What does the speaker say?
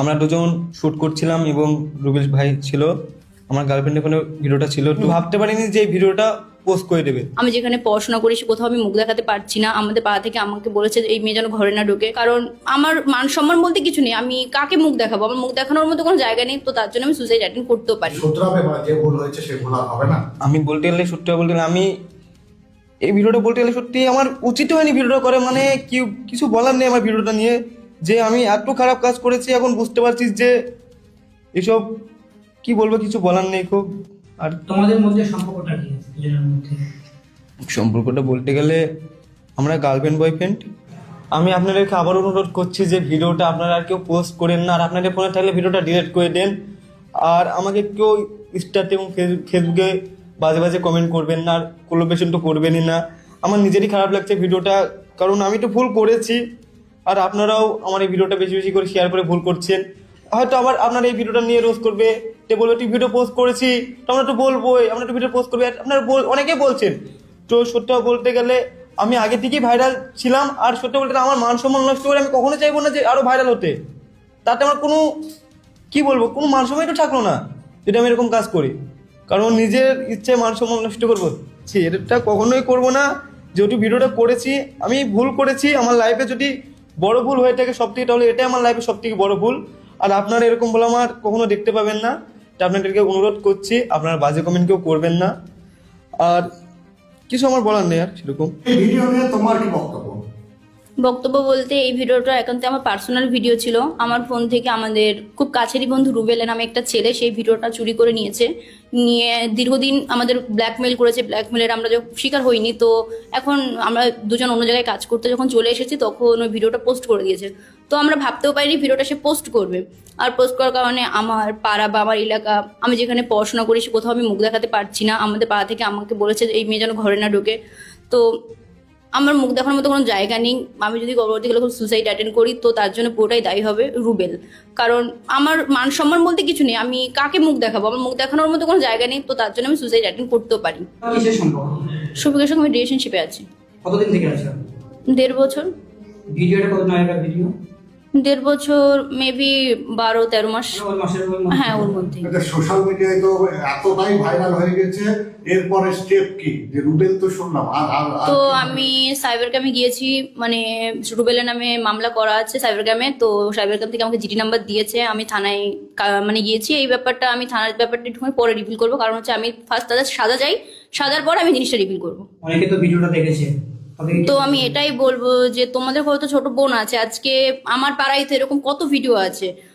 আমরা দুজন শ্যুট করছিলাম এবং রুবেল ভাই ছিল, আমার গার্লফ্রেন্ডের কোনো ভিডিওটা ছিল, একটু ভাবতে পারিনি যে এই ভিডিওটা পোস্ট করে দেবে। আমি যেখানে পড়াশোনা করি কোথাও আমি মুখ দেখাতে পারছি না। আমাদের পাড়া থেকে আমাকে বলেছে যে এই মেয়ে যেন ঘরে না ঢোকে, কারণ আমার মান সম্মান বলতে কিছু নেই। আমি কাকে মুখ দেখাবো? আমার মুখ দেখানোর মতো কোনো জায়গা নেই, তো তার জন্য আমি সুসাইড অ্যাটেন্ড করতেও পারি। শুধরাবে মানে যে ভুল হয়েছে সে ভুল আর হবে না। আমি বলতে গেলে সত্যি বলতে গেলে আমি এই ভিডিওটা বলতে গেলে সত্যি আমার উচিত হয়নি ভিডিওটা করে, মানে কি কিছু বলার নেই আমার ভিডিওটা নিয়ে, যে আমি এত খারাপ কাজ করেছি। এখন বুঝতে পারছিস যে এসব কি বলবো, কিছু বলার নেই খুব। আর তোমাদের মধ্যে সম্পর্কটা কি দুজনের মধ্যে? সম্পর্কটা বলতে গেলে আমরা গার্লফ্রেন্ড বয়ফ্রেন্ড। আমি আপনাদেরকে আবার অনুরোধ করছি যে ভিডিওটা আপনারা আর কেউ পোস্ট করেন না, আর আপনাদের ফোনে থাকলে ভিডিওটা ডিলিট করে দেন। আর আমাকে কেউ ইনস্টাতে এবং ফেসবুকে বাজে বাজে কমেন্ট করবেন না, আর কোলাবোরেশন তো করবেনই না। আমার নিজেরই খারাপ লাগছে ভিডিওটা, কারণ আমি তো ভুল করেছি। আর আপনারাও আমার এই ভিডিওটা বেশি বেশি করে শেয়ার করে ভুল করছেন। হয়তো আবার আপনারা এই ভিডিওটা নিয়ে রোজ করবে, তে বলবে তুই ভিডিও পোস্ট করেছি, তো আমরা তো বলবোই, আমরা তো ভিডিও পোস্ট করবে। আপনারা অনেকেই বলছেন। তো সত্যি বলতে গেলে আমি আগে থেকেই ভাইরাল ছিলাম, আর সত্যি বলতে আমার মান সম্মান নষ্ট করে আমি কখনো চাইবো না যে আরও ভাইরাল হতে। তাতে আমার কোনো কি বলবো, কোনো মান সম্মানই তো থাকলো না যদি আমি এরকম কাজ করি, কারণ নিজের ইচ্ছায় মান সম্মান নষ্ট করবো, এটা কখনোই করবো না। যেহেতু ভিডিওটা করেছি, আমি ভুল করেছি, আমার লাইফে যদি বড় ভুল হয়ে থাকে সব থেকে, তাহলে এটাই আমার লাইফে সব থেকে বড় ভুল। আর আপনারা এরকম বলে আমার কখনো দেখতে পাবেন না। তো আপনাদেরকে অনুরোধ করছি আপনারা বাজে কমেন্ট কেউ করবেন না। আর কিছু আমার বলার নেই আর সেরকম। এই ভিডিও নিয়ে তোমার কি বক্তব্য? বক্তব্য বলতে এই ভিডিওটা একান্ত আমার পার্সোনাল ভিডিও ছিল। আমার ফোন থেকে আমাদের খুব কাছেরই বন্ধু রুবেল নামে একটা ছেলে সেই ভিডিওটা চুরি করে নিয়ে দীর্ঘদিন আমাদের ব্ল্যাকমেল করেছে। ব্ল্যাকমেলের আমরা যখন শিকার হইনি, তো এখন আমরা দুজন অন্য জায়গায় কাজ করতে যখন চলে এসেছি তখন ওই ভিডিওটা পোস্ট করে দিয়েছে। তো আমরা ভাবতেও পারিনি ভিডিওটা সে পোস্ট করবে। আর পোস্ট করার কারণে আমার পাড়া বা আমার এলাকা, আমি যেখানে পড়াশোনা করি কোথাও আমি মুখ দেখাতে পারছি না। আমাদের পাড়া থেকে আমাকে বলেছে যে এই মেয়ে যেন ঘরে না ঢোকে, তো আমার মুখ দেখানোর মতো কোনো জায়গা নেই। আমি যদি পরবর্তী গেলে সুসাইড অ্যাটেন্ড করি, তো তার জন্য পুরোটাই দায়ী হবে রুবেল, কারণ আমার মান সম্মান বলতে কিছু নেই। আমি কাকে মুখ দেখাবো? আমার মুখ দেখানোর মতো কোনো জায়গা নেই, তো তার জন্য আমি সুসাইড অ্যাটেন্ড করতেও পারি। কিসের সম্পর্ক? শফিকের সঙ্গে আমি রিলেশনশিপে আছি কতদিন থেকে আছো? 1.5 বছর। ভিডিওটা কত আগেকার ভিডিও? 1.5 বছর, মেবি 12-13 মাস। ওই মাসের মধ্যে? হ্যাঁ, ওর মধ্যে। এটা সোশ্যাল মিডিয়ায় তো এতটাই ভাইরাল হয়ে গেছে, এরপরে স্টেপ কি? যে রুবেল তো শুনলাম, আর আর আর তো কি? আমি সাইবার ক্রাইমে গিয়েছি, মানে রুবেলের নামে মামলা করা আছে সাইবার ক্রাইমে। তো সাইবার ক্রাইম থেকে আমাকে জিডি নাম্বার দিয়েছে, আমি থানায় মানে গিয়েছি। এই ব্যাপারটা আমি থানার ব্যাপারটা একটু পরে রিভিল করবো, কারণ হচ্ছে আমি ফার্স্ট তাদের সাজা যাই, সাজার পর আমি জিনিসটা রিভিল করবো। অনেকে তো ভিডিওটা দেখেছে, তাদেরকে তো আমি এটাই বলবো যে তোমাদের হয়তো ছোট বোন আছে, আজকে আমার পাড়ায় তো এরকম কত ভিডিও আছে।